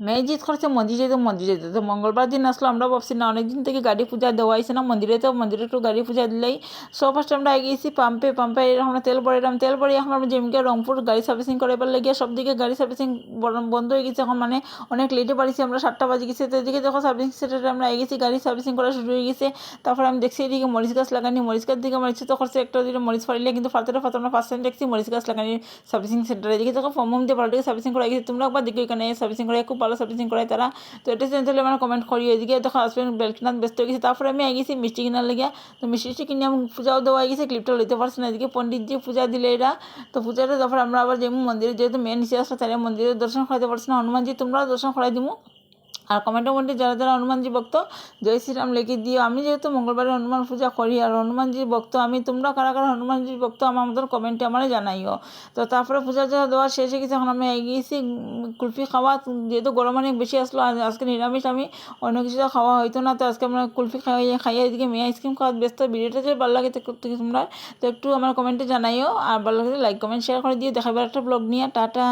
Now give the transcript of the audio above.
মেয়ে জিদ করছে মন্দির যেতে, তো মঙ্গলবার দিন আসলো। আমরা ভাবছি না, অনেক দিন থেকে গাড়ি পূজা দেওয়া হয়েছে না মন্দিরে, তো মন্দিরে একটু গাড়ি পূজা দিলেই। সব ফার্স্ট আমরা গিয়েছি পাম্পে আমরা তেল ভরাইলাম। তেল ভরে এখন আমরা যেমকে রংপুর গাড়ি সার্ভিসিং করাইবার লাগিয়ে সব দিকে গাড়ি সার্ভিসিং বন্ধ হয়ে গেছে এখন, মানে অনেক লেটে বাড়িছি আমরা, 7টা বাজে গেছে। তো এদিকে যখন সার্ভিসিং সেন্টারে আমরা গেছি, গাড়ি সার্ভিসিং করা শুরু হয়ে গেছে। তারপরে আমি দেখছি এদিকে মরিচ গাছ লাগানি, মরিচ গাছ দিকে আমার ইচ্ছে তো করছে একটা দিকে মরিচ ফাড়িলে, কিন্তু ফালতে না ফার্স্ট টাইম দেখছি মরিচ গাছ লাগানি সার্ভিসিং সেন্টারে। এদিকে যখন ফর্ম দিয়ে পাল্টে সার্ভিসিং করা গেছে, তোমরা একবার দেখি এখানে সার্ভিসিং করে, খুব ভালো সার্ভিসিং করায় তারা। তো এটা জানতে আমার কমেন্ট করি। এদিকে দেখো হাজব্যান্ড বেলকিনাথ ব্যস্ত হয়ে গেছে। তারপরে আমি গেছি মিষ্টি কিনার লেগে। তো মিষ্টি কিনে আমি পূজাও দেওয়া গেছে, ক্লিপটা লইতে পারছি না। এদিকে পণ্ডিতজি পূজা দিলে এরা। তো পূজাটা তারপর আমরা আবার যেমন মন্দিরে, যেহেতু মেন হিসেবে আসলে তারা মন্দিরে দর্শন করাইতে পারছি না, হনুমানজি তোমরাও দর্শন করাই দিব। আর কমেন্টের মধ্যে যারা যারা হনুমানজি ভক্ত জয় শ্রীরাম লিখে দিও। আমি যেহেতু মঙ্গলবারে হনুমান পূজা করি আর হনুমানজির ভক্ত আমি, তোমরা কারা কারা হনুমানজির ভক্ত আমাদের কমেন্টে আমার জানাইও। তো তারপরে পূজা দেওয়া শেষ হয়ে গেছে, এখন আমি এগিয়েছি কুলফি খাওয়া। যেহেতু গরম অনেক বেশি আসলো, আজকে নিরামিষ, আমি অন্য কিছু খাওয়া হইতো না। তো আজকে আমরা কুলফি খাইয়ে এদিকে মেয়ে আইসক্রিম খাওয়া ব্যস্ত। ভিডিওটা যদি ভালো লাগে তোমরা তো একটু আমার কমেন্টে জানাইও, আর ভালো লাগে লাইক কমেন্ট শেয়ার করে দিয়ে দেখাবার একটা ব্লগ নিয়ে। টাটা।